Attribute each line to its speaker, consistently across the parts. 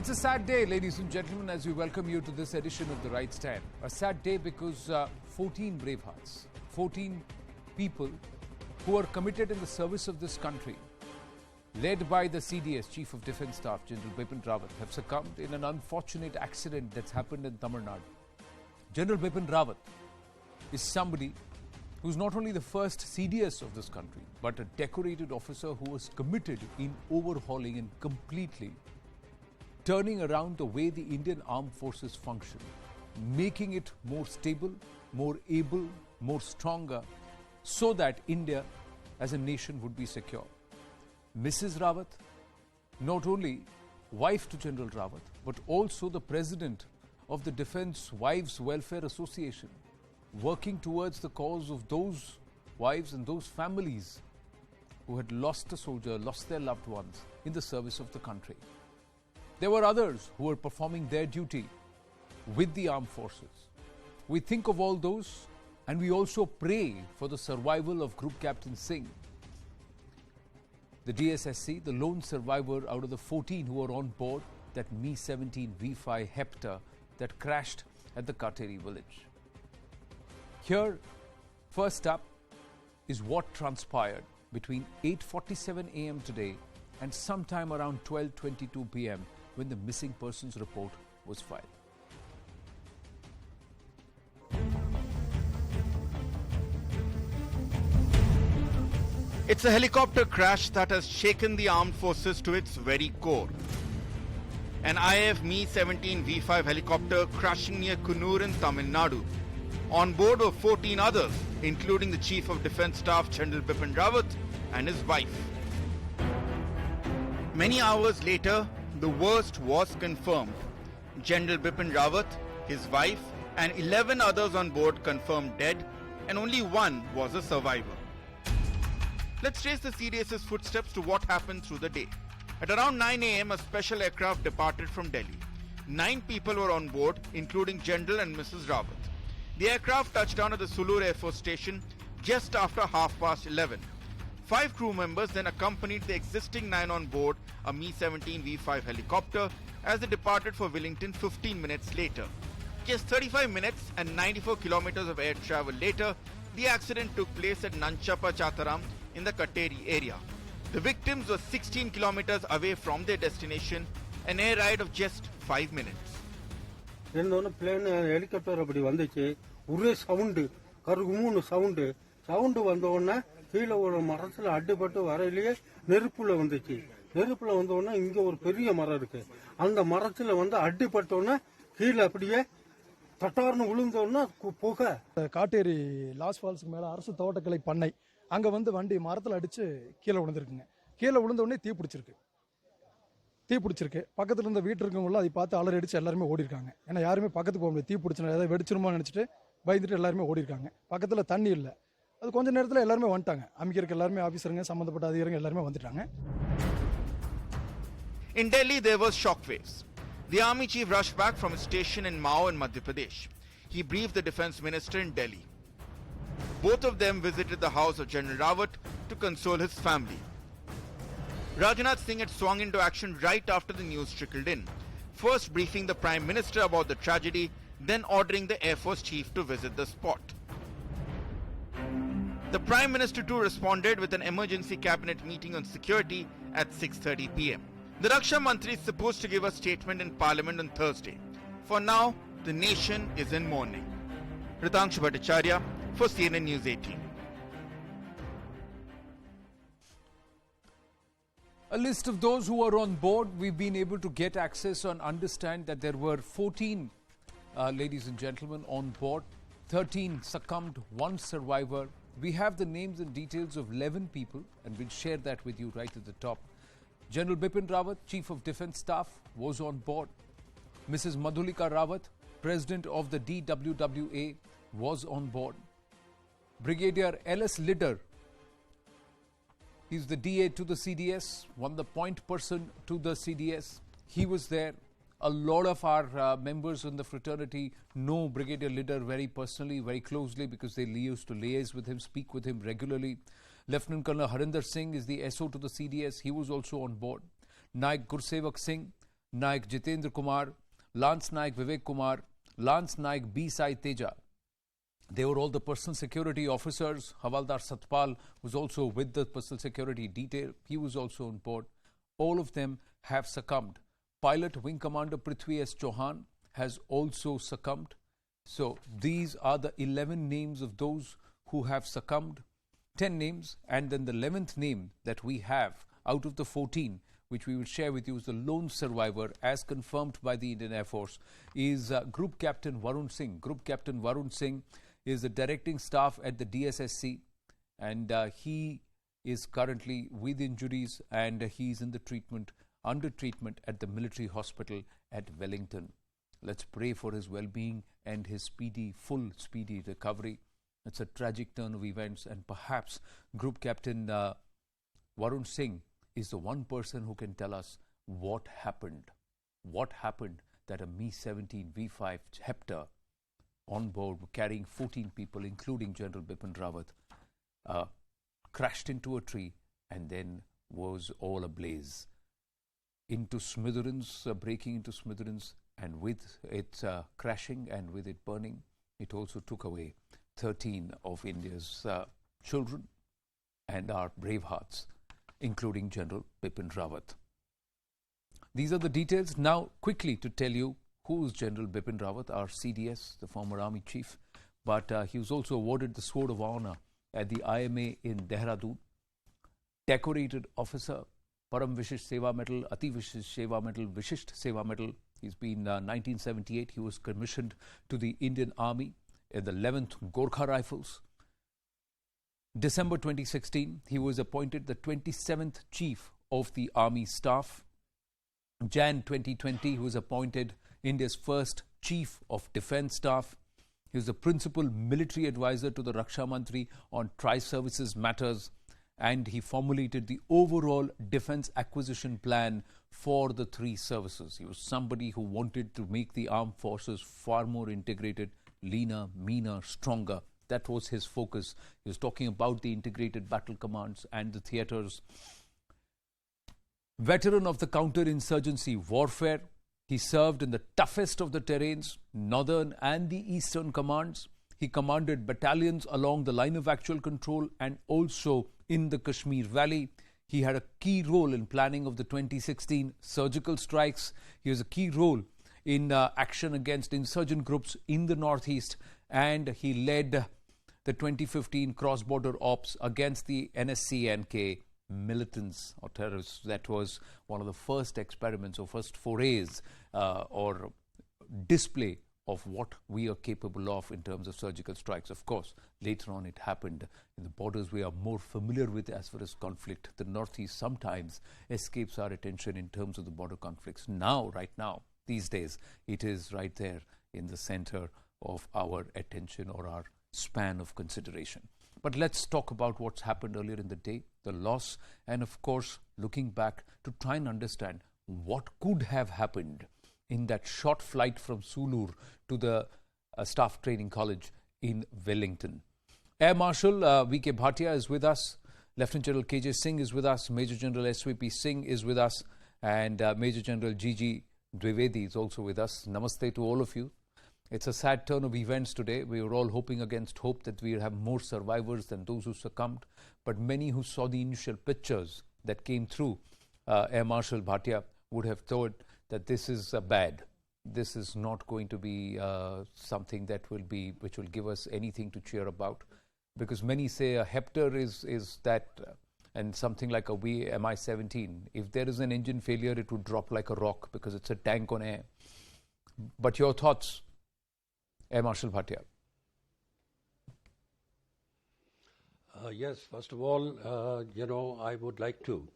Speaker 1: It's a sad day, ladies and gentlemen, as we welcome you to this edition of The Right Stand. A sad day because 14 brave hearts, 14 people who are committed in the service of this country, led by the CDS, Chief of Defence Staff, General Bipin Rawat, have succumbed in an unfortunate accident that's happened in Tamil Nadu. General Bipin Rawat is somebody who's not only the first CDS of this country, but a decorated officer who was committed in overhauling and completely turning around the way the Indian armed forces function, making it more stable, more able, more stronger, so that India as a nation would be secure. Mrs. Rawat, not only wife to General Rawat, but also the president of the Defence Wives Welfare Association, working towards the cause of those wives and those families who had lost a soldier, lost their loved ones in the service of the country. There were others who were performing their duty with the armed forces. We think of all those and we also pray for the survival of Group Captain Singh, the DSSC, the lone survivor out of the 14 who were on board that Mi-17 V5 Hepta that crashed at the Kateri village. Here, first up, is what transpired between 8:47 a.m. today and sometime around 12:22 p.m. when the missing persons report was filed.
Speaker 2: It's a helicopter crash that has shaken the armed forces to its very core. An IAF Mi-17 V5 helicopter crashing near Kannur in Tamil Nadu. On board were 14 others, including the Chief of Defence Staff General Bipin Rawat and his wife. Many hours later, the worst was confirmed. General Bipin Rawat, his wife, and 11 others on board confirmed dead, and only one was a survivor. Let's trace the CDS's footsteps to what happened through the day. At around 9 a.m., a special aircraft departed from Delhi. 9 people were on board, including General and Mrs. Rawat. The aircraft touched down at the Sulur Air Force Station just after 11:30. 5 crew members then accompanied the existing 9 on board a Mi-17 V5 helicopter as they departed for Wellington 15 minutes later. Just 35 minutes and 94 kilometers of air travel later, the accident took place at Nanchapa Chataram in the Kateri area. The victims were 16 kilometers away from their destination, an air ride of just 5 minutes.
Speaker 3: plane helicopter அப்படி வந்துச்சு ஒரே sound கருகுமுன்னு sound வந்த உடனே கீழே ஒரு மரத்துல அடிபட்டு வரையிலேயே நெருப்புல வந்துச்சு நெருப்புல வந்த உடனே இங்க ஒரு பெரிய மரம் இருக்கு அந்த மரத்துல வந்து அடிபட்ட உடனே கீழே அப்படியே தட்டார்னு விழுந்த உடனே புகை
Speaker 4: காட்டேரி லாஸ் ஃபால்ஸ்க்கு மேல அரசு தோட்டக்கலை பண்ணை அங்க வந்து வண்டி மரத்துல அடிச்சு கீழே விழுந்திருக்குங்க கீழே விழுந்த உடனே தீ பிடிச்சிருக்கு பக்கத்துல இருந்த வீட்டு இருக்கவங்க அதை பார்த்து அலறி அடிச்சு எல்லாருமே ஓடி இருக்காங்க ஏன்னா யாருமே பக்கத்துக்கு போக முடியாது தீ பிடிச்சினா ஏதாவது வெடிச்சிருமோ நினைச்சிட்டு பயந்துட்டு எல்லாருமே ஓடி இருக்காங்க பக்கத்துல தண்ணி இல்லை அது கொஞ்ச நேரத்தில் எல்லாருமே வந்துட்டாங்க அமைக்கிறதுக்கு எல்லாருமே ஆபீசருங்க சம்பந்தப்பட்ட அதிகாரிகள் எல்லாருமே வந்துட்டாங்க.
Speaker 2: In Delhi there was shockwaves. The army chief rushed back from his station in Mao in Madhya Pradesh. He briefed the defense minister in Delhi. Both of them visited the house of General Rawat to console his family. Rajnath Singh had swung into action right after the news trickled in, first briefing the Prime Minister about the tragedy, then ordering the Air Force Chief to visit the spot. The Prime Minister too responded with an emergency cabinet meeting on security at 6:30 p.m. The Raksha Mantri is supposed to give a statement in Parliament on Thursday. For now, the nation is in mourning. Ritangshu Bhattacharya for CNN News 18.
Speaker 1: A list of those who are on board, we've been able to get access and understand that there were 14 ladies and gentlemen on board. 13 succumbed, 1 survivor. We have the names and details of 11 people and we'll share that with you right at the top. General Bipin Rawat, Chief of Defence Staff, was on board. Mrs. Madhulika Rawat, President of the DWWA, was on board. Brigadier L.S. Lidder, he's the DA to the CDS, the point person to the CDS. He was there. A lot of our members in the fraternity know Brigadier Lidder very personally, very closely, because they used to liaise with him, speak with him regularly. Lieutenant Colonel Harinder Singh is the SO to the CDS. He was also on board. Naik Gursevak Singh, Naik Jitendra Kumar, Lance Naik Vivek Kumar, Lance Naik B. Sai Teja. They were all the personal security officers. Havaldar Satpal was also with the personal security detail. He was also on board. All of them have succumbed. Pilot Wing Commander Prithvi S. Chauhan has also succumbed. So these are the 11 names of those who have succumbed. 10 names, and then the 11th name that we have out of the 14, which we will share with you, is the lone survivor, as confirmed by the Indian Air Force, is Group Captain Varun Singh. Group Captain Varun Singh is the directing staff at the DSSC, and he is currently with injuries, and he's in the under treatment at the military hospital at Wellington. Let's pray for his well-being and his full speedy recovery. It's a tragic turn of events, and perhaps Group Captain Varun Singh is the one person who can tell us what happened. What happened that a Mi-17 V5 Hepter on board carrying 14 people, including General Bipin Rawat, crashed into a tree and then was all ablaze. Into smithereens, breaking into smithereens, and with it crashing and with it burning, it also took away 13 of India's children and our brave hearts, including General Bipin Rawat. These are the details. Now, quickly to tell you who is General Bipin Rawat, our CDS, the former army chief, but he was also awarded the Sword of Honor at the IMA in Dehradun. Decorated officer, Param Vishisht Seva Medal, Ati Vishisht Seva Medal, Vishisht Seva Medal. He's been 1978. He was commissioned to the Indian Army in the 11th Gorkha Rifles. December 2016, he was appointed the 27th Chief of the Army Staff. Jan 2020, he was appointed India's first Chief of Defence Staff. He was the principal military advisor to the Raksha Mantri on tri-services matters, and he formulated the overall defence acquisition plan for the three services. He was somebody who wanted to make the armed forces far more integrated, leaner, meaner, stronger. That was his focus. He was talking about the integrated battle commands and the theatres. Veteran of the counter-insurgency warfare, he served in the toughest of the terrains, northern and the eastern commands. He commanded battalions along the line of actual control and also in the Kashmir Valley. He had a key role in planning of the 2016 surgical strikes. He has a key role in action against insurgent groups in the northeast, and he led the 2015 cross-border ops against the NSC-NK militants or terrorists. That was one of the first experiments or first forays or display of what we are capable of in terms of surgical strikes. Of course, later on it happened in the borders we are more familiar with as far as conflict. The Northeast sometimes escapes our attention in terms of the border conflicts. Now, right now, these days, it is right there in the center of our attention or our span of consideration. But let's talk about what's happened earlier in the day, the loss, and of course, looking back to try and understand what could have happened in that short flight from Sulur to the Staff Training College in Wellington. Air Marshal V.K. Bhatia is with us. Lieutenant General K.J. Singh is with us. Major General S.V.P. Singh is with us. And Major General G.G. Dwivedi is also with us. Namaste to all of you. It's a sad turn of events today. We were all hoping against hope that we have more survivors than those who succumbed. But many who saw the initial pictures that came through Air Marshal Bhatia would have thought that this is bad. This is not going to be something that which will give us anything to cheer about. Because many say a Hepter is that, and something like a Mi-17. If there is an engine failure, it would drop like a rock because it's a tank on air. But your thoughts, Air Marshal Bhatia?
Speaker 5: Yes, first of all, I would like to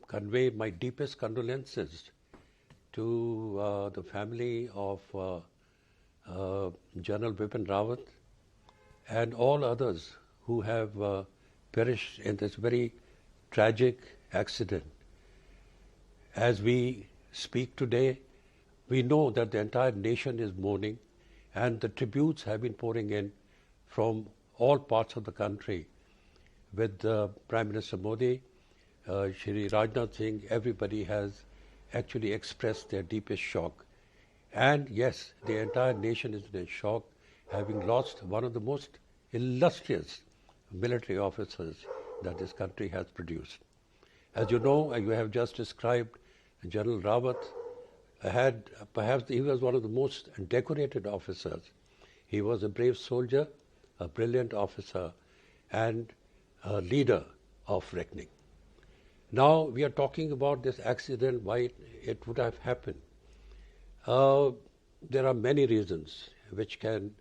Speaker 5: convey my deepest condolences to the family of General Bipin Rawat and all others who have perished in this very tragic accident. As we speak today, we know that the entire nation is mourning, and the tributes have been pouring in from all parts of the country. With Prime Minister Modi, Shri Rajnath Singh, everybody has actually expressed their deepest shock. And yes, the entire nation is in shock, having lost one of the most illustrious military officers that this country has produced. As you know, you have just described General Rawat. Perhaps he was one of the most decorated officers. He was a brave soldier, a brilliant officer, and a leader of reckoning. Now we are talking about this accident, why it would have happened. There are many reasons which can,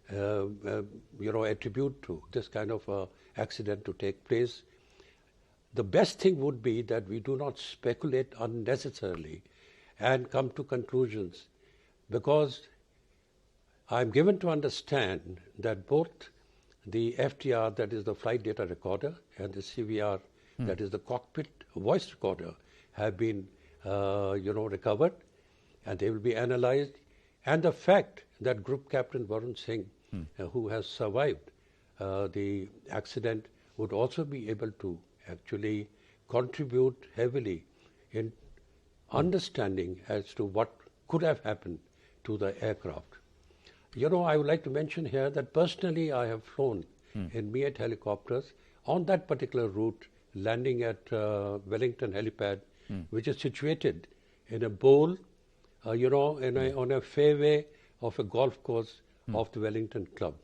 Speaker 5: attribute to this kind of accident to take place. The best thing would be that we do not speculate unnecessarily and come to conclusions, because I'm given to understand that both the FDR, that is the flight data recorder, and the CVR, that is the cockpit voice recorder, have been, recovered, and they will be analyzed. And the fact that Group Captain Varun Singh, who has survived the accident, would also be able to actually contribute heavily in understanding as to what could have happened to the aircraft. I would like to mention here that personally I have flown in Mi-8 helicopters on that particular route, landing at Wellington helipad, which is situated in a bowl, on a fairway of a golf course of the Wellington Club.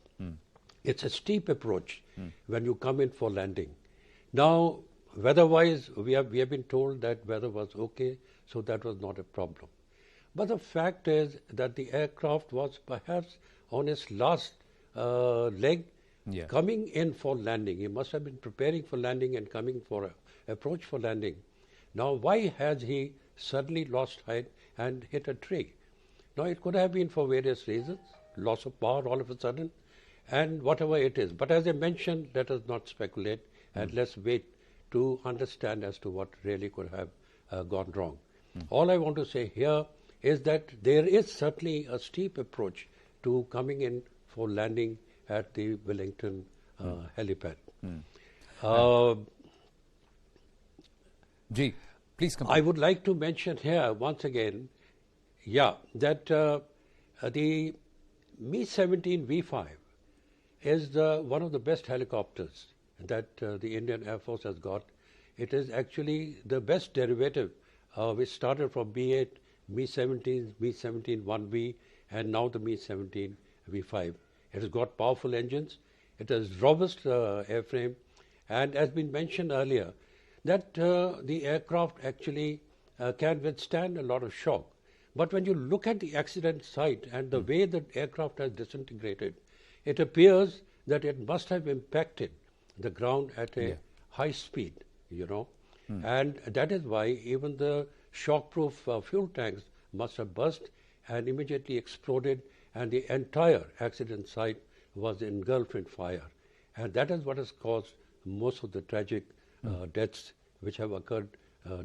Speaker 5: It's a steep approach when you come in for landing. Now, weather-wise, we have been told that weather was okay, so that was not a problem. But the fact is that the aircraft was perhaps on its last leg, coming in for landing. He must have been preparing for landing and coming for an approach for landing. Now, why has he suddenly lost height and hit a tree? Now, it could have been for various reasons, loss of power all of a sudden, and whatever it is. But as I mentioned, let us not speculate and let's wait to understand as to what really could have gone wrong. All I want to say here is that there is certainly a steep approach to coming in for landing at the Wellington helipad.
Speaker 1: Ji, please come.
Speaker 5: I would like to mention here once again, that the Mi-17 V5 is one of the best helicopters that the Indian Air Force has got. It is actually the best derivative, which started from Mi-8, Mi-17, Mi-17 1V, and now the Mi-17 V5. It has got powerful engines. It has robust airframe, and as been mentioned earlier, that the aircraft actually can withstand a lot of shock. But when you look at the accident site and the way the aircraft has disintegrated, it appears that it must have impacted the ground at a high speed, and that is why even the shock-proof fuel tanks must have burst and immediately exploded, and the entire accident site was engulfed in fire. And that is what has caused most of the tragic deaths which have occurred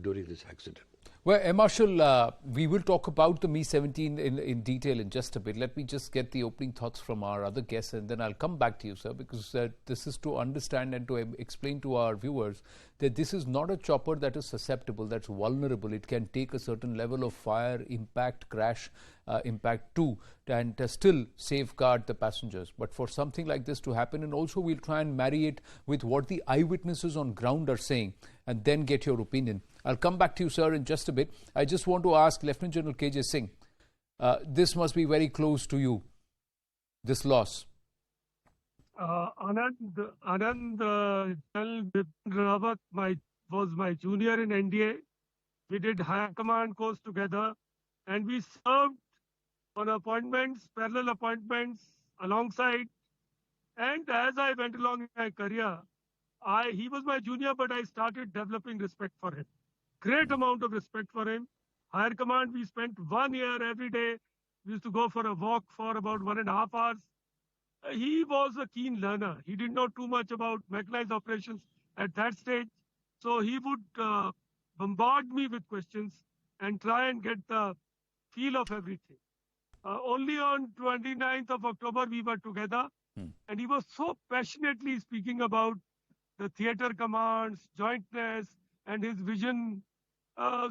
Speaker 5: during this accident.
Speaker 1: Well, Air Marshal, we will talk about the Mi-17 in detail in just a bit. Let me just get the opening thoughts from our other guests, and then I'll come back to you, sir, because this is to understand and to explain to our viewers that this is not a chopper that is susceptible, that's vulnerable. It can take a certain level of fire, impact, crash, impact too, and still safeguard the passengers. But for something like this to happen, and also we'll try and marry it with what the eyewitnesses on ground are saying, and then get your opinion. I'll come back to you, sir, in just a bit. I just want to ask Lieutenant General K.J. Singh, this must be very close to you, this loss.
Speaker 6: Anand General Bipin Rawat was my junior in NDA. We did high command course together, and we served on appointments, parallel appointments alongside. And as I went along in my career, he was my junior, but I started developing respect for him. Great amount of respect for him. Higher command, we spent 1 year every day. We used to go for a walk for about 1.5 hours. He was a keen learner. He didn't know too much about mechanized operations at that stage. So he would bombard me with questions and try and get the feel of everything. Only on 29th of October, we were together. And he was so passionately speaking about the theater commands, jointness, and his vision.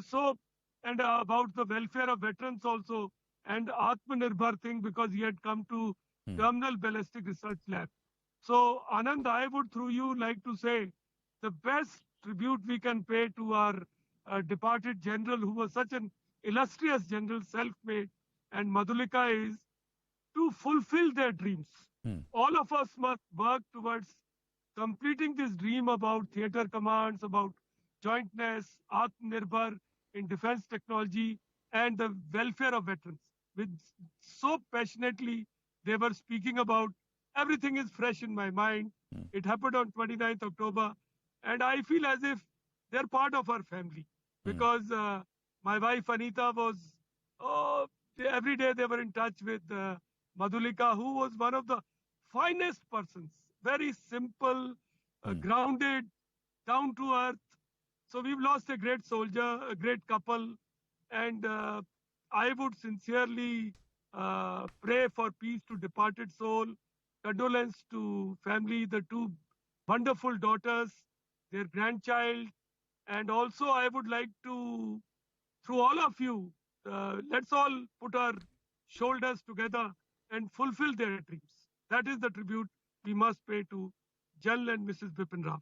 Speaker 6: So and about the welfare of veterans also, and Atmanirbhar thing, because he had come to Terminal Ballistic Research Lab. So, Anand, I would through you like to say the best tribute we can pay to our departed general, who was such an illustrious general, self-made, and Madhulika, is to fulfill their dreams. All of us must work towards completing this dream about theatre commands, about jointness, Atmanirbhar in defense technology, and the welfare of veterans. With so passionately they were speaking about, everything is fresh in my mind. It happened on 29th October, and I feel as if they're part of our family, because my wife Anita was, every day they were in touch with Madhulika, who was one of the finest persons, very simple, grounded, down to earth. So we've lost a great soldier, a great couple, and I would sincerely pray for peace to departed soul, condolence to family, the two wonderful daughters, their grandchild, and also I would like to, through all of you, let's all put our shoulders together and fulfill their dreams. That is the tribute we must pay to General and Mrs. Bipin Rawat.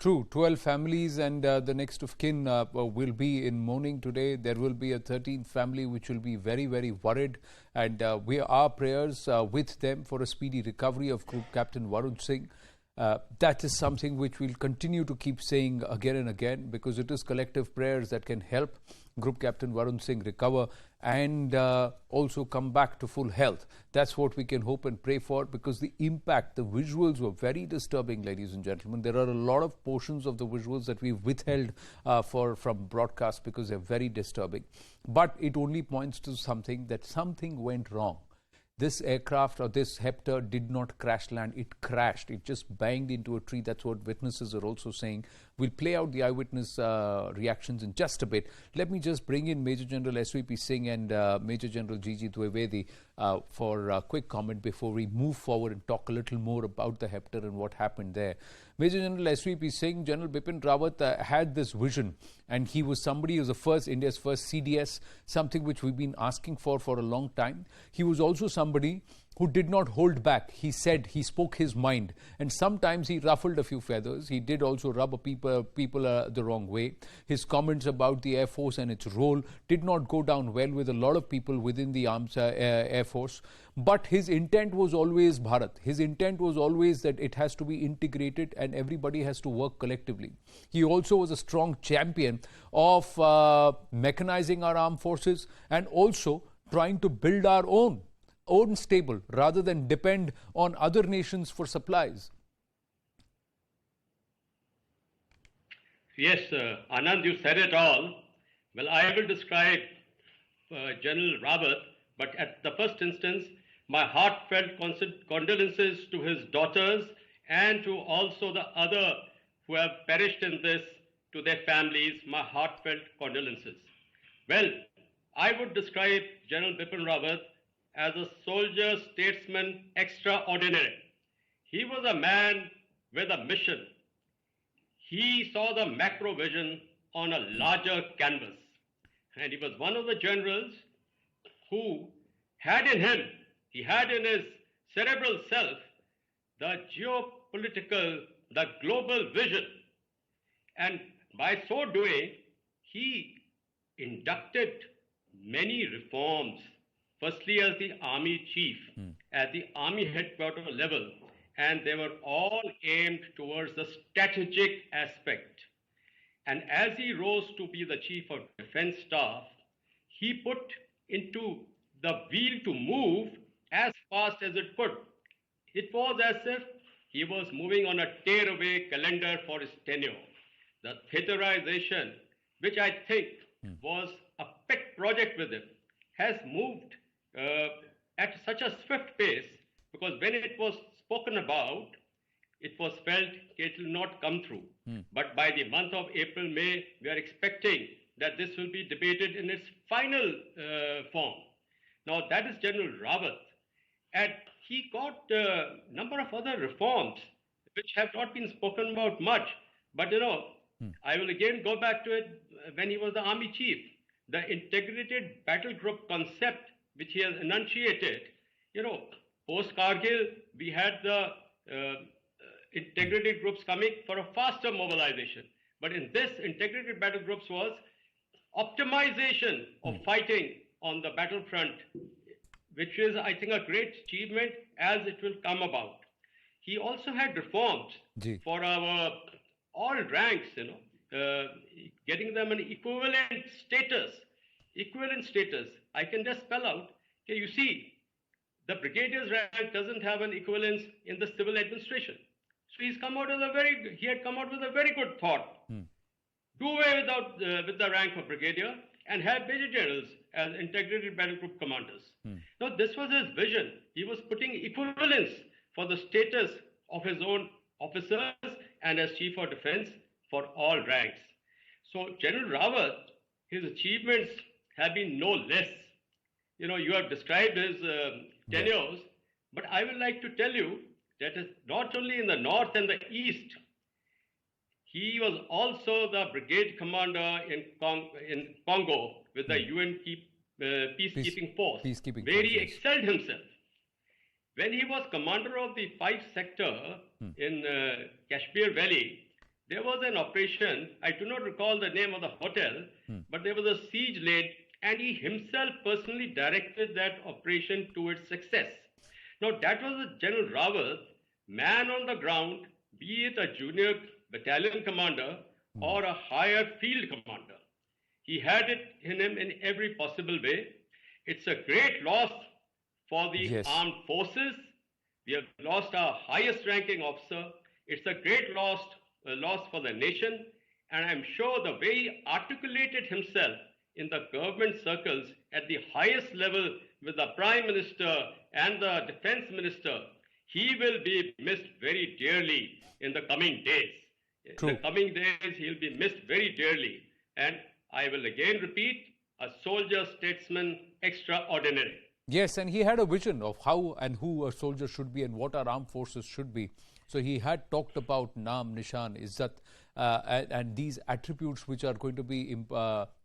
Speaker 1: True, 12 families and the next of kin will be in mourning today. There will be a 13th family which will be very, very worried, and our prayers with them for a speedy recovery of Group Captain Varun Singh. That is something which we'll continue to keep saying again and again, because it is collective prayers that can help Group Captain Varun Singh recover and also come back to full health. That's what we can hope and pray for, because the impact, the visuals were very disturbing, ladies and gentlemen. There are a lot of portions of the visuals that we've withheld from broadcast because they're very disturbing. But it only points to something, that something went wrong. This aircraft or this Hepter did not crash land. It crashed. It just banged into a tree. That's what witnesses are also saying. We'll play out the eyewitness reactions in just a bit. Let me just bring in Major General SVP Singh and Major General G.G. Dwivedi for a quick comment before we move forward and talk a little more about the Hepter and what happened there. Major General SVP Singh, General Bipin Rawat had this vision, and he was somebody who was the first, India's first CDS, something which we've been asking for a long time. He was also somebody who did not hold back. He said, he spoke his mind, and sometimes he ruffled a few feathers. He did also rub people the wrong way. His comments about the Air Force and its role did not go down well with a lot of people within the Air Force. But his intent was always Bharat. His intent was always that it has to be integrated and everybody has to work collectively. He also was a strong champion of mechanizing our armed forces and also trying to build our own stable rather than depend on other nations for supplies.
Speaker 7: Yes, Anand, you said it all. Well, I will describe General Rawat, but at the first instance, my heartfelt condolences to his daughters and to also the other who have perished in this, to their families, my heartfelt condolences. Well, I would describe General Bipin Rawat as a soldier statesman extraordinary. He was a man with a mission. He saw the macro vision on a larger canvas. And he was one of the generals who had in him, he had in his cerebral self, the geopolitical, the global vision. And by so doing, he inducted many reforms. Firstly, as the army chief, at the army headquarters level, and they were all aimed towards the strategic aspect. And as he rose to be the chief of defense staff, he put into the wheel to move as fast as it could. It was as if he was moving on a tearaway calendar for his tenure. The theaterization, which I think was a pet project with him, has moved at such a swift pace, because when it was spoken about, it was felt it will not come through. But by the month of April, May, we are expecting that this will be debated in its final form. Now, that is General Rawat. And he got a number of other reforms which have not been spoken about much. But, I will again go back to it when he was the army chief. the integrated battle group concept which he has enunciated. You know, post Kargil, we had the integrated groups coming for a faster mobilization. But in this, integrated battle groups was optimization of fighting on the battlefront, which is, I think, a great achievement as it will come about. He also had reforms for our all ranks, getting them an equivalent status. I can just spell out. Okay, you see, the brigadier's rank doesn't have an equivalence in the civil administration. So he had come out with a very good thought. Do away with the rank of brigadier and have major generals as integrated battle group commanders. Now, this was his vision. He was putting equivalence for the status of his own officers and as chief of defense for all ranks. So General Rawat, his achievements have been no less. You have described his tenures, but I would like to tell you that not only in the north and the east, he was also the brigade commander in Congo with the UN peacekeeping force, where he excelled himself. When he was commander of the 5th sector in Kashmir Valley, there was an operation, I do not recall the name of the hotel, but there was a siege laid, and he himself personally directed that operation to its success. Now, that was a General Rawat, man on the ground, be it a junior battalion commander or a higher field commander. He had it in him in every possible way. It's a great loss for the armed forces. We have lost our highest ranking officer. It's a great loss for the nation. And I'm sure the way he articulated himself in the government circles at the highest level with the Prime Minister and the Defense Minister, he will be missed very dearly in the coming days.
Speaker 1: True.
Speaker 7: In the coming days, he'll be missed very dearly. And I will again repeat, a soldier statesman extraordinary.
Speaker 1: Yes, and he had a vision of how and who a soldier should be and what our armed forces should be. So he had talked about Naam, Nishan, Izzat, and these attributes which are going to be,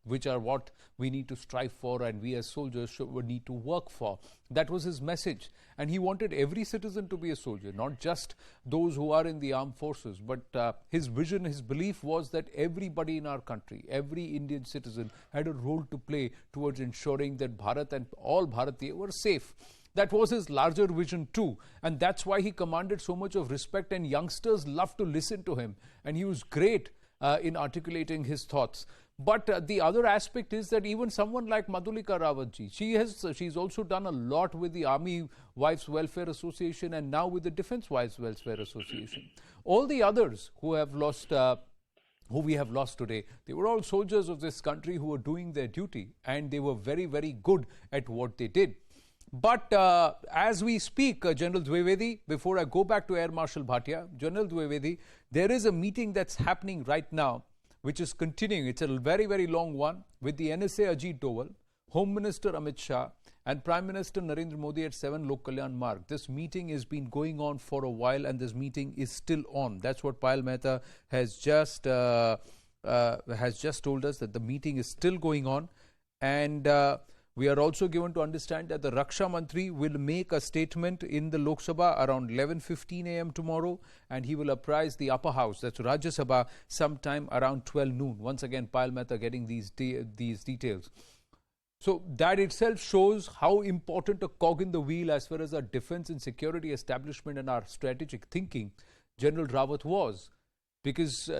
Speaker 1: which are what we need to strive for and we as soldiers would need to work for. That was his message. And he wanted every citizen to be a soldier, not just those who are in the armed forces. But his vision, his belief was that everybody in our country, every Indian citizen had a role to play towards ensuring that Bharat and all Bharatiya were safe. That was his larger vision too, and that's why he commanded so much of respect, and youngsters loved to listen to him, and he was great in articulating his thoughts. But the other aspect is that even someone like Madhulika Rawatji, she's also done a lot with the Army Wives Welfare Association and now with the Defence Wives Welfare Association. All the others who we have lost today, they were all soldiers of this country who were doing their duty, and they were very, very good at what they did. But as we speak, General Dwivedi, before I go back to Air Marshal Bhatia, General Dwivedi, there is a meeting that's happening right now, which is continuing. It's a very, very long one with the NSA Ajit Doval, Home Minister Amit Shah, and Prime Minister Narendra Modi at 7 Lok Kalyan Marg. This meeting has been going on for a while, and this meeting is still on. That's what Payal Mehta has just told us, that the meeting is still going on. And we are also given to understand that the Raksha Mantri will make a statement in the Lok Sabha around 11:15 a.m. tomorrow, and he will apprise the upper house, that's Rajya Sabha, sometime around 12 noon. Once again, Payal Mehta getting these details. So that itself shows how important a cog in the wheel as far as our defense and security establishment and our strategic thinking General Rawat was. Because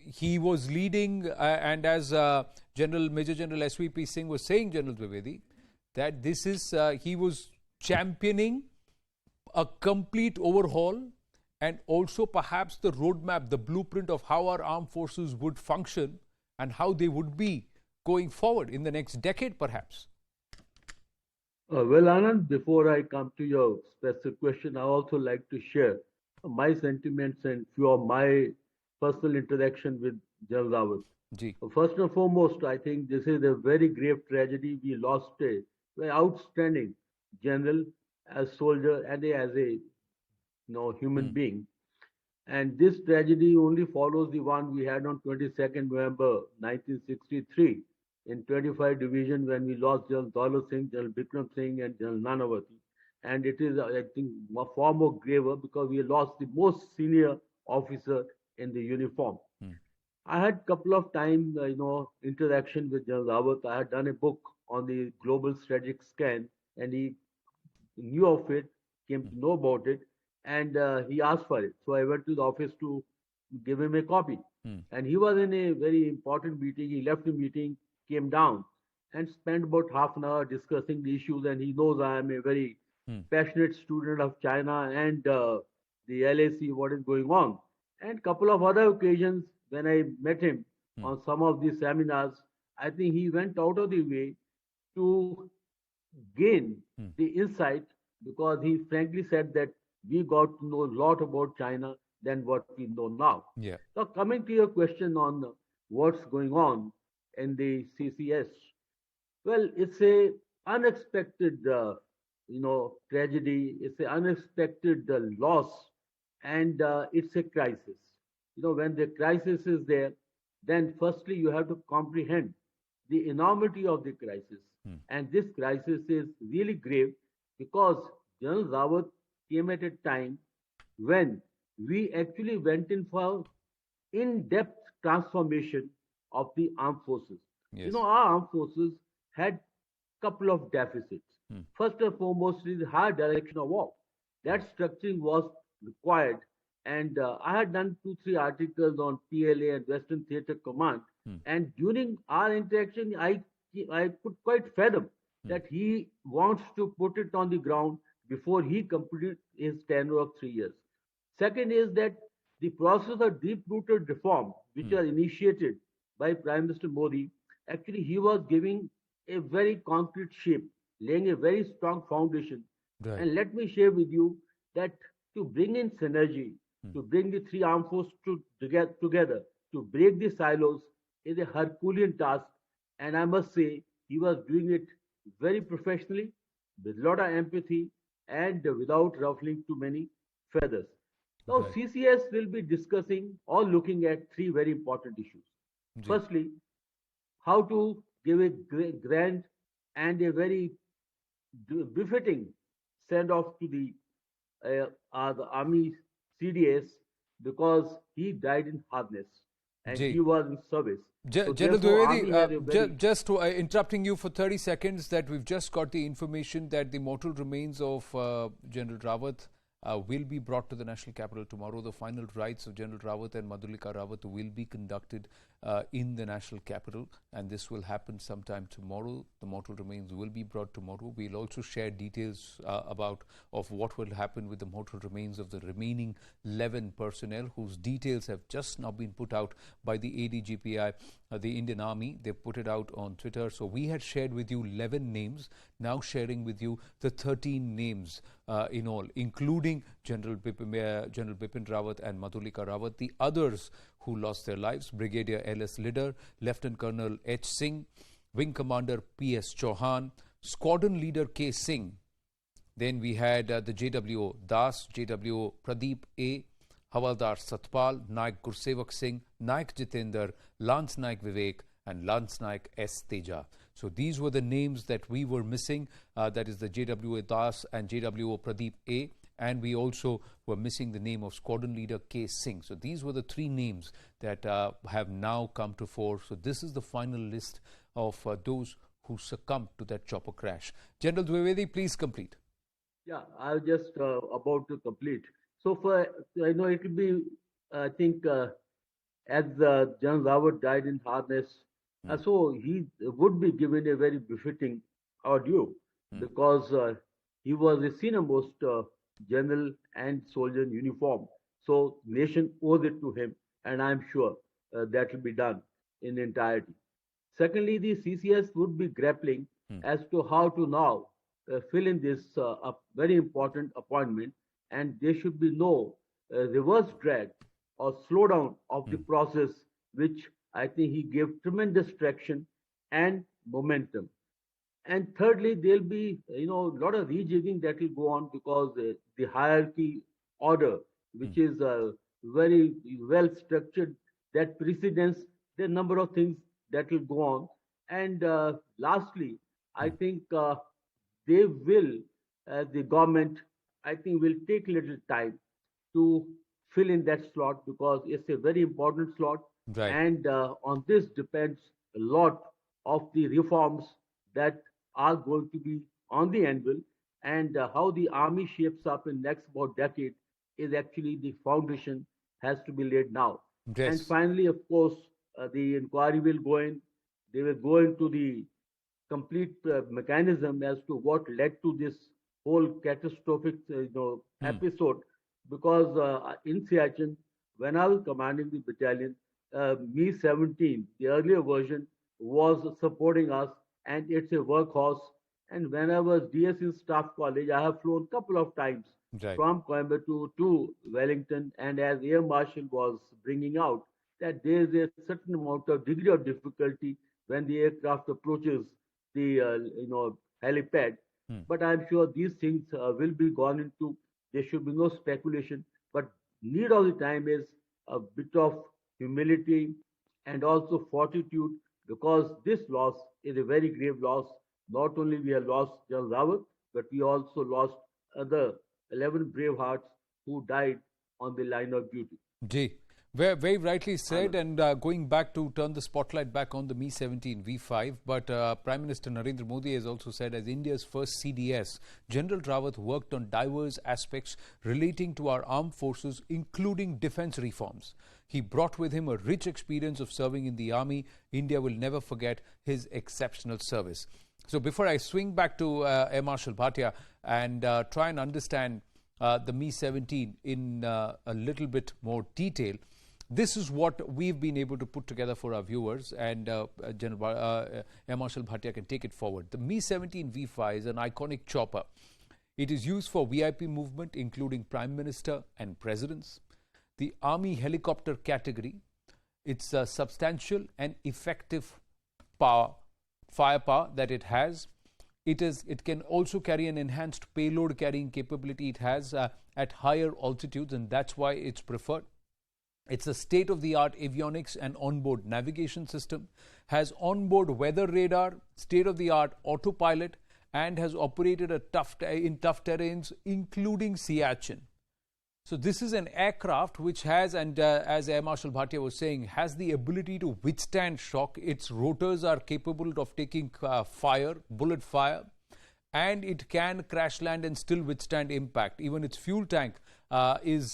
Speaker 1: he was leading, and as Major General SVP Singh was saying, General Dwivedi, that he was championing a complete overhaul and also perhaps the roadmap, the blueprint of how our armed forces would function and how they would be going forward in the next decade, perhaps.
Speaker 8: Well, Anand, before I come to your specific question, I also like to share my sentiments and few of my personal interaction with General Rawat. First and foremost, I think this is a very grave tragedy. We lost a very outstanding general, as soldier and as a human being. And this tragedy only follows the one we had on 22nd November 1963, in 25 division when we lost General Daulat Singh, General Bikram Singh, and General Nanavati. And it is, I think, far more graver because we lost the most senior officer in the uniform. I had couple of time, interaction with General Rawat. I had done a book on the global strategic scan, and he knew of it, came to know about it, and he asked for it. So I went to the office to give him a copy. And he was in a very important meeting. He left the meeting, came down, and spent about half an hour discussing the issues. And he knows I am a very passionate student of China and the LAC, what is going on. And couple of other occasions when I met him on some of these seminars, I think he went out of the way to gain the insight, because he frankly said that we got to know a lot about China than what we know now.
Speaker 1: Yeah.
Speaker 8: Now, coming to your question on what's going on in the CCS, well, it's a unexpected, tragedy. It's an unexpected loss, and it's a crisis. When the crisis is there, then firstly you have to comprehend the enormity of the crisis. And this crisis is really grave because General Rawat came at a time when we actually went in for in-depth transformation of the armed forces.
Speaker 1: Yes.
Speaker 8: Our armed forces had couple of deficits. First and foremost is the higher direction of war. That structuring was required. And I had done 2-3 articles on PLA and Western Theatre Command. And during our interaction, I could quite fathom that he wants to put it on the ground before he completed his tenure of 3 years. Second is that the process of deep-rooted reform, which are initiated by Prime Minister Modi, actually he was giving a very concrete shape, laying a very strong foundation.
Speaker 1: Right.
Speaker 8: And let me share with you that to bring in synergy, to bring the three armed forces together, to break the silos is a Herculean task. And I must say, he was doing it very professionally, with a lot of empathy, and without ruffling too many feathers. Now,
Speaker 1: Right.
Speaker 8: CCS will be discussing or looking at 3 very important issues.
Speaker 1: Ji.
Speaker 8: Firstly, how to give a grand and a very befitting send-off to the Army CDS, because he died in harness and
Speaker 1: Ji.
Speaker 8: he was in service. So
Speaker 1: General
Speaker 8: therefore, Army had a
Speaker 1: Dwivedi,
Speaker 8: very-
Speaker 1: just to interrupting you for 30 seconds, that we've just got the information that the mortal remains of General Rawat will be brought to the national capital tomorrow. The final rites of General Rawat and Madhulika Rawat will be conducted in the national capital, and this will happen sometime tomorrow. The mortal remains will be brought tomorrow. We'll also share details of what will happen with the mortal remains of the remaining 11 personnel, whose details have just now been put out by the ADGPI, the Indian Army. They put it out on Twitter. So we had shared with you 11 names, now sharing with you the 13 names in all, including General Bipin Rawat and Madhulika Rawat. The others who lost their lives: Brigadier L.S. Lidder, Lieutenant Colonel H. Singh, Wing Commander P.S. Chauhan, Squadron Leader K. Singh. Then we had the JWO Das, JWO Pradeep A., Havaldar Satpal, Naik Gursevak Singh, Naik Jitender, Lance Naik Vivek, and Lance Naik S. Teja. So these were the names that we were missing, that is the JWO Das and JWO Pradeep A. And we also were missing the name of Squadron Leader K. Singh. So these were the 3 names that have now come to fore. So this is the final list of those who succumbed to that chopper crash. General Dwivedi, please complete.
Speaker 8: Yeah, I was just about to complete. So I know it will be, I think, as General Rawat died in harness, so he would be given a very befitting due, because he was the senior-most general and soldier in uniform. So nation owes it to him, and I'm sure that will be done in entirety. Secondly, the CCS would be grappling as to how to now fill in this very important appointment, and there should be no reverse drag or slowdown of the process, which I think he gave tremendous traction and momentum. And thirdly, there'll be a lot of rejigging that will go on, because the hierarchy order, which is very well structured, that precedence, there are a number of things that will go on. And lastly, I think they will, the government, I think, will take little time to fill in that slot because it's a very important slot.
Speaker 1: Right.
Speaker 8: And on this depends a lot of the reforms that are going to be on the anvil, and how the army shapes up in next about decade is actually the foundation has to be laid now.
Speaker 1: Yes.
Speaker 8: And finally, of course, the inquiry will go in. They will go into the complete mechanism as to what led to this whole catastrophic episode. Because in Siachen, when I was commanding the battalion, Me-17, the earlier version, was supporting us, and it's a workhorse. And when I was DS in Staff College, I have flown a couple of times
Speaker 1: Right.
Speaker 8: from Coimbatore to Wellington, and as Air Marshal was bringing out, that there is a certain amount of degree of difficulty when the aircraft approaches the helipad. But I'm sure these things will be gone into. There should be no speculation. But need of the time is a bit of humility and also fortitude, because this loss is a very grave loss. Not only we have lost General Rawat, but we also lost other 11 brave hearts who died on the line of duty.
Speaker 1: Ji, very rightly said. And going back to turn the spotlight back on the Me-17 V5, but Prime Minister Narendra Modi has also said, as India's first CDS, General Rawat worked on diverse aspects relating to our armed forces, including defense reforms. He brought with him a rich experience of serving in the army. India will never forget his exceptional service. So before I swing back to Air Marshal Bhatia and try and understand the Me-17 in a little bit more detail, this is what we've been able to put together for our viewers, and Air Marshal Bhatia can take it forward. The Me-17 V5 is an iconic chopper. It is used for VIP movement, including Prime Minister and Presidents. The Army helicopter category, it's a substantial and effective firepower that it has. It can also carry an enhanced payload carrying capability it has at higher altitudes, and that's why it's preferred. It's a state-of-the-art avionics and onboard navigation system, has onboard weather radar, state-of-the-art autopilot, and has operated in tough terrains, including Siachen. So this is an aircraft which has, and as Air Marshal Bhatia was saying, has the ability to withstand shock. Its rotors are capable of taking bullet fire, and it can crash land and still withstand impact. Even its fuel tank is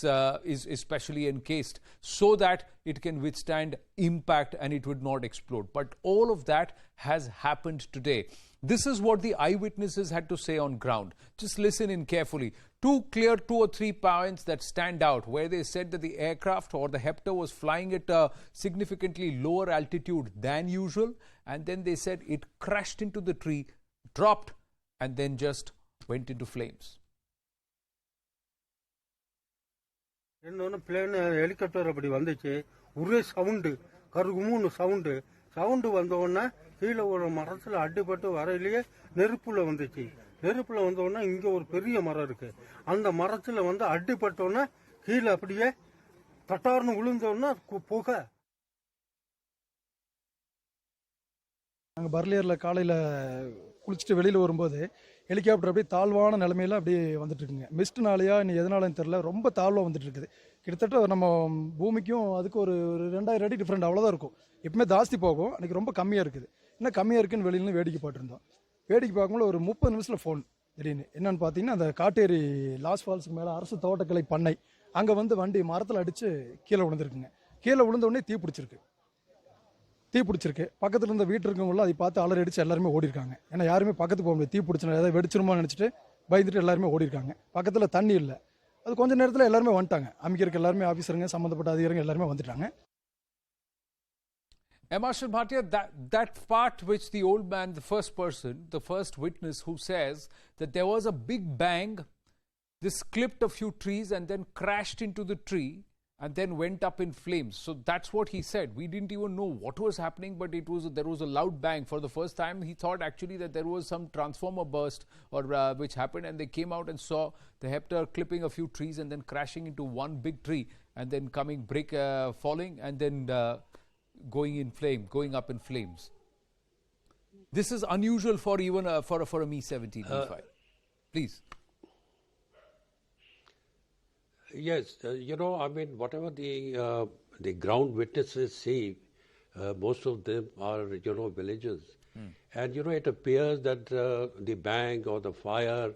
Speaker 1: specially encased so that it can withstand impact and it would not explode. But all of that has happened today. This is what the eyewitnesses had to say on ground. Just listen in carefully. Two or three points that stand out, where they said that the aircraft or the Hepter was flying at a significantly lower altitude than usual, and then they said it crashed into the tree, dropped, and then just went into flames.
Speaker 3: இன்னொன்று plane helicopter அப்படி வந்துச்சு, ஒரே sound, கருகுமுன்னு sound வந்தோடனே கீழே ஒரு மரத்தில் அடிபட்டு வரையிலேயே நெருப்புல வந்துச்சு. நெருப்புல வந்தோடனே இங்கே ஒரு பெரிய மரம் இருக்கு, அந்த மரத்தில் வந்து அடிபட்டோன்னே கீழே அப்படியே தட்டார்னு விழுந்தோன்னா புகை.
Speaker 4: நாங்கள் பர்லியரில் காலையில் குளிச்சுட்டு வெளியில் வரும்போது ஹெலிகாப்டர் அப்படியே தாழ்வான நிலைமையில அப்படியே வந்துட்டு இருக்குங்க. மிஸ்ட்னாலையா இனி எதனாலன்னு தெரியல, ரொம்ப தாழ்வாக வந்துட்டு இருக்குது. கிட்டத்தட்ட நம்ம பூமிக்கும் அதுக்கு ஒரு 2000 அடி டிஃப்ரெண்ட் அவ்வளோதான் இருக்கும். எப்பவுமே ஜாஸ்தி போகும், அன்றைக்கி ரொம்ப கம்மியாக இருக்குது. இன்னும் கம்மியாக இருக்குன்னு வெளியில வேடிக்கை பார்த்துருந்தோம். வேடிக்கை பார்க்கும்போது ஒரு 30 நிமிஷத்தில் ஃபோன் திடீர்னு என்னன்னு பார்த்தீங்கன்னா, அந்த காட்டேரி லாஸ் ஃபால்ஸுக்கு மேலே அரசு தோட்டக்கலை பண்ணை அங்கே வந்து வண்டி மரத்தில் அடித்து கீழே விழுந்துருக்குங்க. கீழே விழுந்த உடனே தீ பிடிச்சிருக்கு. பக்கத்தில் இருந்த வீட்டு இருக்கவங்களும் அதை பார்த்து அலறி அடித்து எல்லாருமே ஓடிருக்காங்க. ஏன்னா யாருமே பக்கத்துக்கு போக முடியாது, தீ பிடிச்சினா ஏதாவது வெடிச்சிருமோ நினச்சிட்டு பயந்துட்டு எல்லாருமே ஓடிருக்காங்க. பக்கத்தில் தண்ணி இல்லை. அது கொஞ்சம் நேரத்தில் எல்லாருமே வந்துட்டாங்க. அமைக்கிறதுக்கு எல்லாருமே ஆஃபீஸருங்க, சம்மந்தப்பட்ட அதிகாரிகள் எல்லாருமே வந்துட்டாங்க.
Speaker 1: Marshal Bhatia, that part which the old man, the first person, the first witness who says that there was a big bang, this clipped a few trees and then crashed into the tree and then went up in flames. So that's what he said. We didn't even know what was happening, but there was a loud bang. For the first time, he thought actually that there was some transformer burst or which happened, and they came out and saw the Hepter clipping a few trees and then crashing into one big tree and then falling and then going up in flames. This is unusual for even for a Mi-17 V5. Please.
Speaker 5: Yes, I mean, whatever the ground witnesses see, most of them are, villagers. And, it appears that the bang or the fire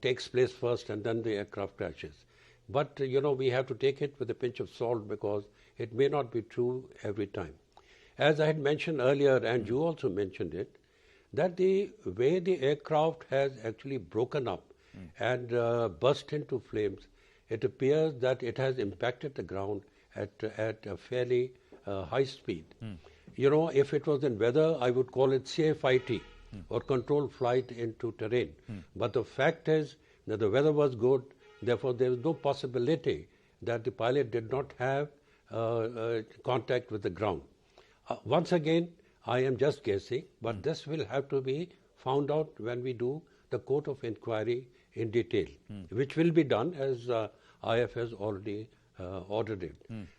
Speaker 5: takes place first and then the aircraft crashes. But, we have to take it with a pinch of salt because it may not be true every time. As I had mentioned earlier, and you also mentioned it, that the way the aircraft has actually broken up and burst into flames, it appears that it has impacted the ground at a fairly high speed. If it was in weather, I would call it CFIT or controlled flight into terrain. But the fact is that the weather was good, therefore there is no possibility that the pilot did not have contact with the ground. Once again, I am just guessing, but this will have to be found out when we do the court of inquiry in detail, which will be done as IFS already ordered it.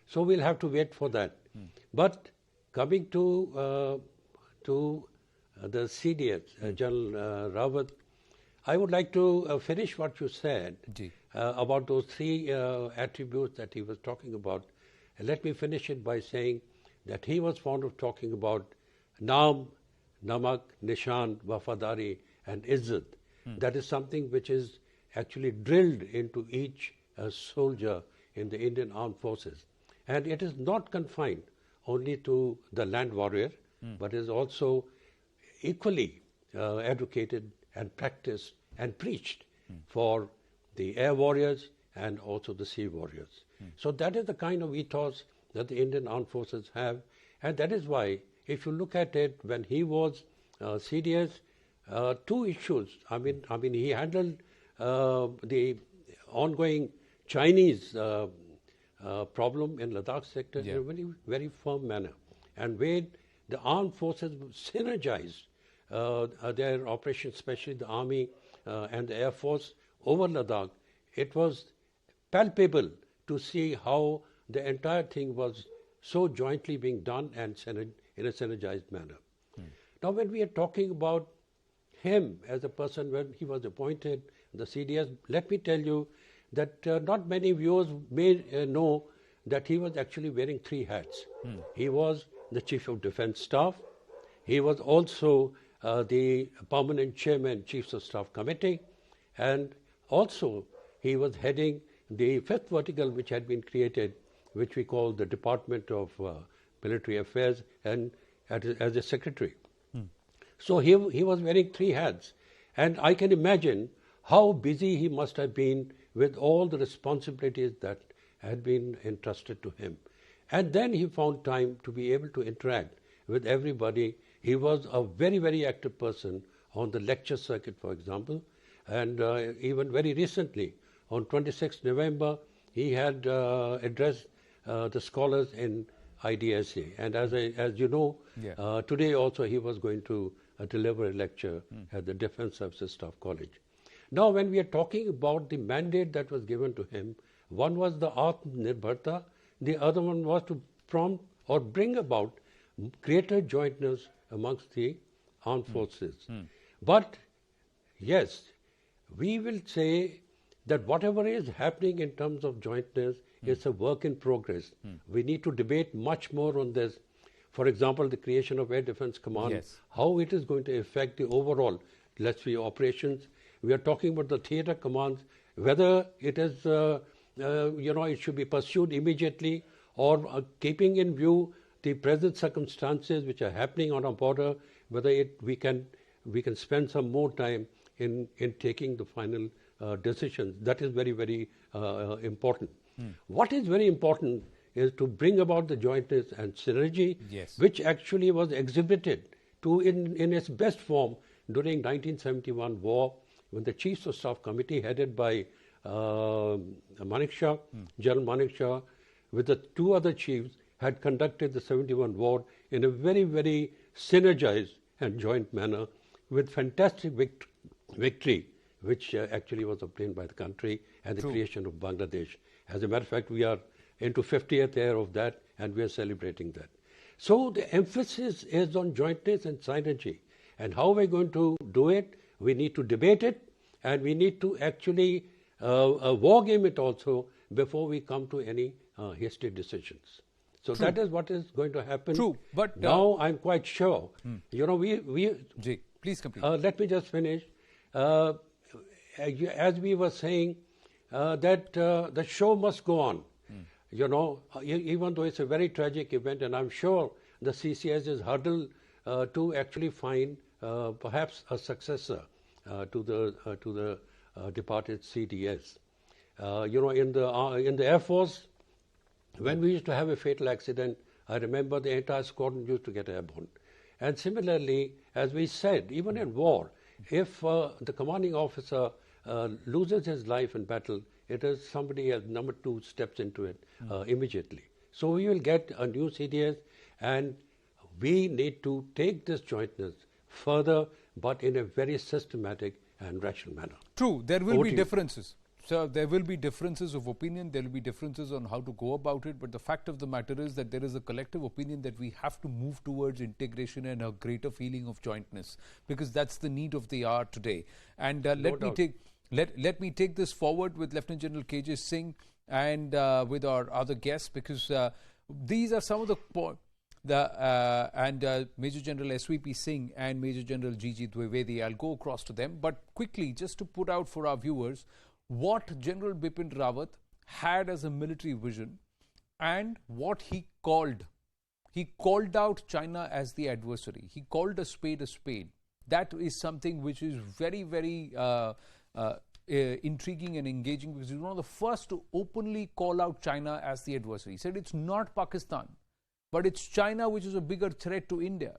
Speaker 5: So we'll have to wait for that. But coming to the CDS, General Rawat, I would like to finish what you said about those three attributes that he was talking about. And let me finish it by saying that he was fond of talking about Naam, Namak, Nishan, Wafadari and Izzat. That is something which is actually drilled into each soldier in the Indian Armed Forces. And it is not confined only to the land warrior, but is also equally educated and practiced and preached for the air warriors and also the sea warriors. So that is the kind of ethos that the Indian Armed Forces have, and that is why, if you look at it, when he was CDS, two issues. I mean, he handled the ongoing Chinese problem in Ladakh sector in a very, very firm manner, and where the armed forces synergized their operations, especially the army and the air force over Ladakh. It was palpable to see how the entire thing was so jointly being done and in a synergized manner. Now, when we are talking about him as a person when he was appointed the CDS, let me tell you that not many viewers may know that he was actually wearing three hats. He was the Chief of Defence Staff. He was also the permanent chairman, Chiefs of Staff Committee, and also he was heading the fifth vertical which had been created, which we call the Department of Military Affairs, and as a secretary. So he was wearing three hats, and I can imagine how busy he must have been with all the responsibilities that had been entrusted to him. And then he found time to be able to interact with everybody. He was a very, very active person on the lecture circuit, for example, and even very recently, on 26th November, he had addressed the scholars in IDSA. And as you know, today also he was going to deliver a lecture at the Defence Services Staff College. Now, when we are talking about the mandate that was given to him, one was the Atmanirbharta, the other one was to prompt or bring about greater jointness amongst the armed forces. But yes, we will say that whatever is happening in terms of jointness is a work in progress. We need to debate much more on this. For example, the creation of Air Defence Command, how it is going to affect the overall, let's say, operations. We are talking about the theatre commands, whether it is, it should be pursued immediately, or keeping in view the present circumstances which are happening on our border, whether we can spend some more time in taking the final decisions. That is very, very important. What is very important is to bring about the jointness and synergy, which actually was exhibited in its best form during 1971 war, when the Chiefs of Staff Committee headed by Manekshaw, General Manekshaw, with the two other chiefs, had conducted the 71 war in a very, very synergized and joint manner with fantastic victory, which actually was obtained by the country and the creation of Bangladesh. As a matter of fact, we are into 50th year of that, and we are celebrating that. So the emphasis is on jointness and synergy. And how we're going to do it, we need to debate it, and we need to actually war game it also before we come to any hasty decisions. So
Speaker 1: True.
Speaker 5: that is what is going to happen.
Speaker 1: True, but
Speaker 5: now I'm quite sure. You know,
Speaker 1: Jay, please complete.
Speaker 5: let me just finish. As we were saying, that the show must go on. You know, even though it's a very tragic event, and I'm sure the CCS is huddled to actually find perhaps a successor to the departed CDS. You know, in the Air Force, when we used to have a fatal accident, I remember the entire squadron used to get airborne. And similarly, as we said, even in war, if the commanding officer loses his life in battle, it is somebody else, number two, steps into it immediately. So we will get a new CDS, and we need to take this jointness further, but in a very systematic and rational manner.
Speaker 1: True, there will be differences. So there will be differences of opinion, there will be differences on how to go about it, but the fact of the matter is that there is a collective opinion that we have to move towards integration and a greater feeling of jointness, because that's the need of the hour today. And let me take this forward with Lieutenant General KJ Singh and with our other guests, because these are some of the Major General SVP Singh and Major General G.G. Dwivedi. I'll go across to them, but quickly, just to put out for our viewers what General Bipin Rawat had as a military vision and what he called. He called out China as the adversary. He called a spade a spade. That is something which is very, very intriguing and engaging, because he was one of the first to openly call out China as the adversary. He said it's not Pakistan, but it's China which is a bigger threat to India.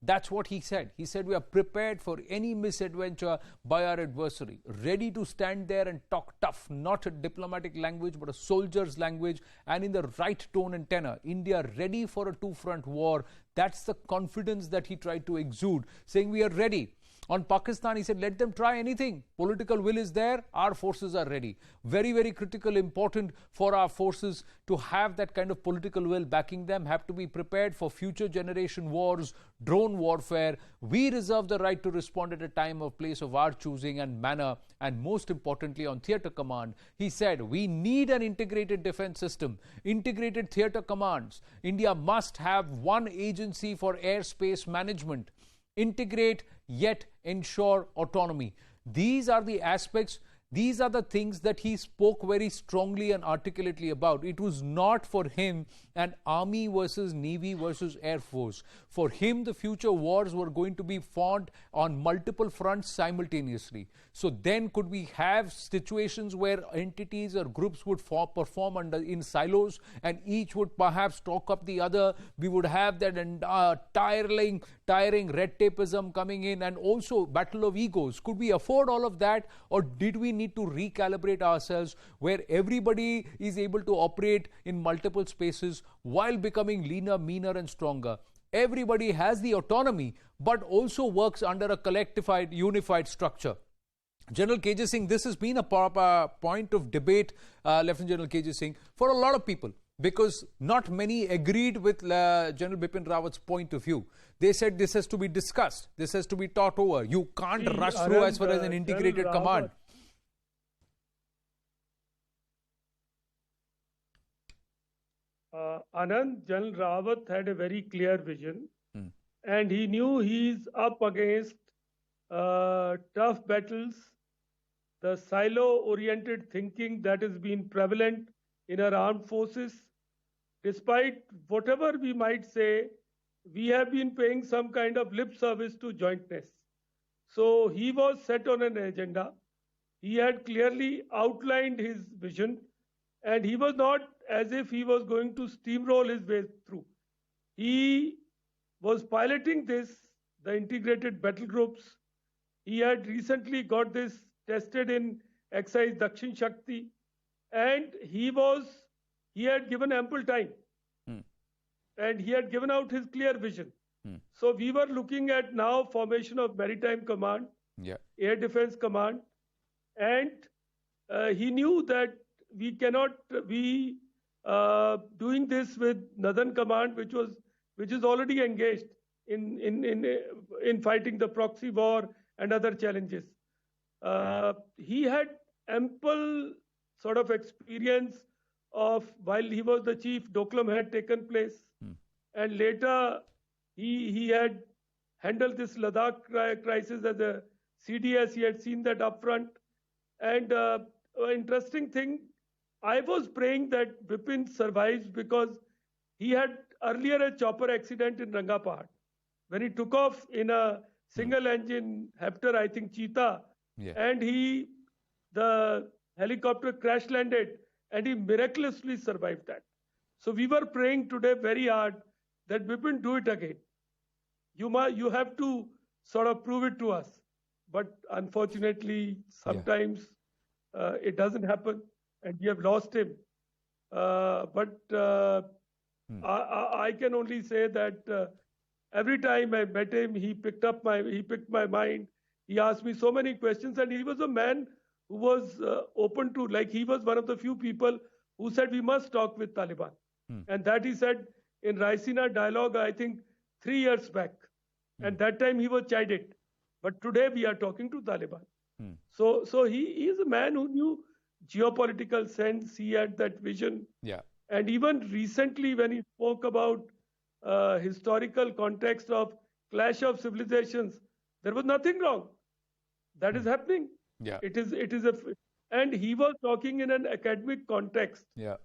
Speaker 1: That's what he said. He said we are prepared for any misadventure by our adversary, ready to stand there and talk tough, not a diplomatic language, but a soldier's language, and in the right tone and tenor. India ready for a two-front war. That's the confidence that he tried to exude, saying we are ready. On Pakistan, he said, let them try anything. Political will is there. Our forces are ready. Very, very critical, important for our forces to have that kind of political will backing them, have to be prepared for future generation wars, drone warfare. We reserve the right to respond at a time or place of our choosing and manner. And most importantly, on theatre command, he said, we need an integrated defense system, integrated theatre commands. India must have one agency for airspace management. Integrate yet ensure autonomy. These are the aspects, these are the things that he spoke very strongly and articulately about. It was not for him an army versus navy versus air force. For him, the future wars were going to be fought on multiple fronts simultaneously. So then could we have situations where entities or groups would perform in silos, and each would perhaps talk up the other. We would have that tiring red tapeism coming in, and also battle of egos. Could we afford all of that, or did we need to recalibrate ourselves where everybody is able to operate in multiple spaces while becoming leaner, meaner and stronger? Everybody has the autonomy, but also works under a collectivified, unified structure. General KJ Singh, this has been a point of debate, Lieutenant General KJ Singh, for a lot of people, because not many agreed with General Bipin Rawat's point of view. They said this has to be discussed, this has to be thought over. You can't rush through as far as an integrated command.
Speaker 6: Anand, General Rawat had a very clear vision, and he knew he's up against tough battles, the silo-oriented thinking that has been prevalent in our armed forces. Despite whatever we might say, we have been paying some kind of lip service to jointness. So he was set on an agenda. He had clearly outlined his vision, and he was not as if he was going to steamroll his way through. He was piloting this, the integrated battle groups. He had recently got this tested in exercise Dakshin Shakti, and he had given ample time, and he had given out his clear vision. So we were looking at now formation of Maritime Command, Air Defense Command, and he knew that we cannot be doing this with Northern Command, which is already engaged. in fighting the proxy war and other challenges. He had ample sort of experience of while he was the chief, Doklam had taken place, and later he had handled this Ladakh crisis as a CDS. He had seen that upfront. And interesting thing, I was praying that Bipin survives because he had earlier a chopper accident in Rangapahad when he took off in a single engine Hepter, I think Cheetah, and the helicopter crash landed and he miraculously survived that. So we were praying today very hard that Bipin do it again. You have to sort of prove it to us. But unfortunately, sometimes it doesn't happen and we have lost him. I can only say that every time I met him, he picked my mind. He asked me so many questions, and he was a man who was open to, like, he was one of the few people who said we must talk with Taliban. And that he said in Raisina dialogue, I think 3 years back. And that time he was chided. But today we are talking to Taliban. So he is a man who knew geopolitical sense. He had that vision.
Speaker 1: Yeah.
Speaker 6: And even recently when he spoke about historical context of clash of civilizations, there was nothing wrong. That is happening.
Speaker 1: Yeah.
Speaker 6: And he was talking in an academic context.
Speaker 1: Yeah.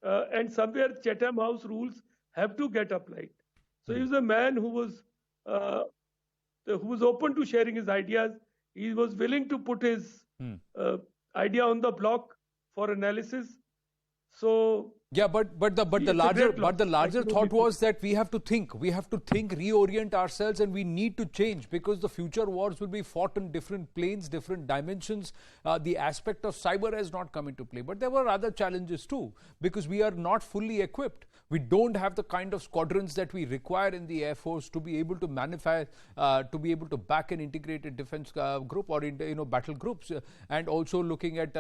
Speaker 6: And somewhere Chatham House rules have to get applied. So he was a man who was open to sharing his ideas. He was willing to put his idea on the block for analysis. So
Speaker 1: yeah, but the larger thought was that we have to think, reorient ourselves, and we need to change because the future wars will be fought in different planes, different dimensions. The aspect of cyber has not come into play, but there were other challenges too because we are not fully equipped. We don't have the kind of squadrons that we require in the Air Force to be able to to be able to back an integrated defense group or battle groups, and also looking at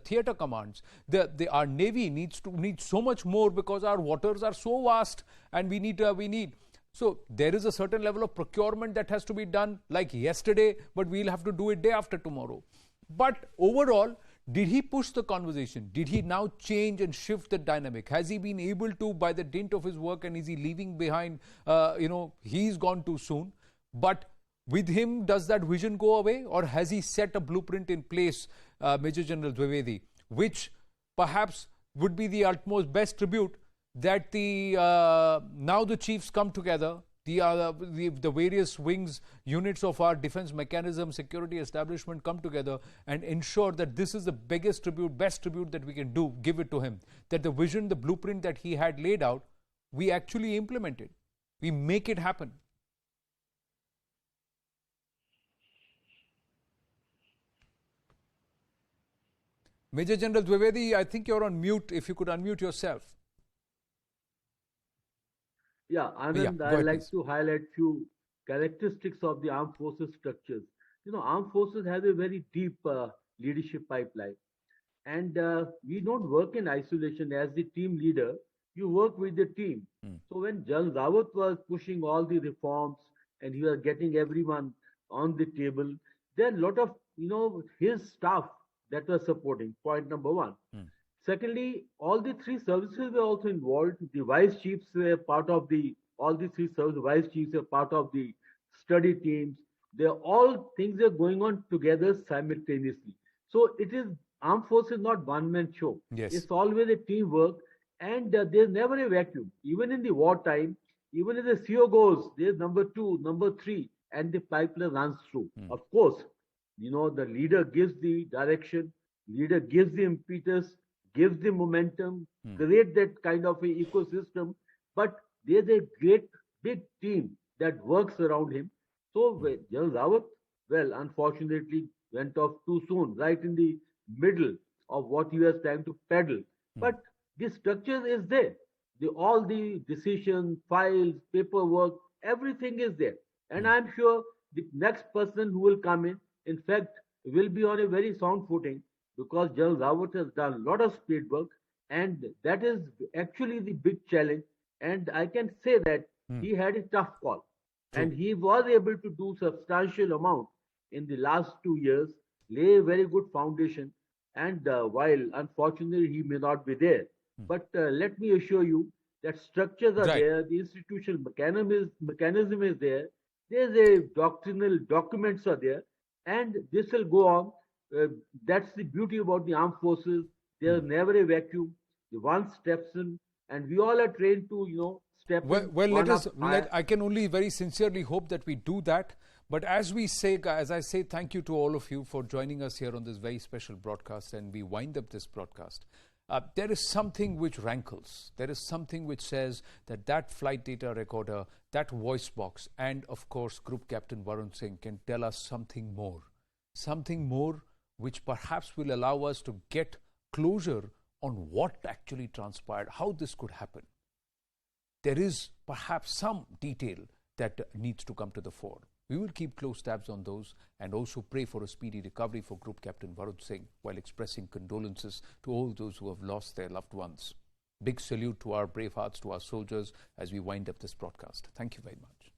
Speaker 1: theater commands. Our Navy needs so much more because our waters are so vast, and we need. So there is a certain level of procurement that has to be done like yesterday, but we'll have to do it day after tomorrow. But overall, did he push the conversation? Did he now change and shift the dynamic? Has he been able to, by the dint of his work, and is he leaving behind, he's gone too soon? But with him, does that vision go away? Or has he set a blueprint in place, Major General Dwivedi, which perhaps would be the utmost best tribute that now the chiefs come together, the various wings, units of our defense mechanism, security establishment come together and ensure that this is the best tribute that we can give it to him. That the vision, the blueprint that he had laid out, we actually implement it. We make it happen. Major General Dwivedi, I think you're on mute. If you could unmute yourself.
Speaker 8: Yeah, I'd like to highlight few characteristics of the armed forces structures. Armed forces have a very deep leadership pipeline. And we don't work in isolation. As the team leader, you work with the team. So when General Rawat was pushing all the reforms and he was getting everyone on the table, there are a lot of, his staff that was supporting, point number one. Secondly, all the three services were also involved. The vice chiefs were part of all the three services, vice chiefs were part of the study teams. All things are going on together simultaneously. So it is, armed forces not one-man show.
Speaker 1: Yes.
Speaker 8: It's always a teamwork, and there's never a vacuum. Even in the wartime, even if the CO goes, there's number 2, number 3, and the pipeline runs through. Of course, the leader gives the direction, leader gives the impetus, gives the momentum, create that kind of an ecosystem, but there's a great big team that works around him. So General Rawat, unfortunately went off too soon, right in the middle of what he was trying to peddle. But the structure is there. All the decisions, files, paperwork, everything is there. And I'm sure the next person who will come in fact, will be on a very sound footing, because General Rawat has done a lot of speed work, and that is actually the big challenge. And I can say that he had a tough call. And he was able to do substantial amount in the last 2 years, lay a very good foundation. And while unfortunately he may not be there, but let me assure you that structures are
Speaker 1: Right.
Speaker 8: there, the institutional mechanism is there, there's a doctrinal documents are there, and this will go on. That's the beauty about the armed forces. There's never a vacuum. The one steps in, and we all are trained to, step in.
Speaker 1: I can only very sincerely hope that we do that. But as I say, thank you to all of you for joining us here on this very special broadcast, and we wind up this broadcast. There is something which rankles. There is something which says that flight data recorder, that voice box, and of course, Group Captain Varun Singh can tell us something more which perhaps will allow us to get closure on what actually transpired, how this could happen. There is perhaps some detail that needs to come to the fore. We will keep close tabs on those and also pray for a speedy recovery for Group Captain Varun Singh while expressing condolences to all those who have lost their loved ones. Big salute to our brave hearts, to our soldiers as we wind up this broadcast. Thank you very much.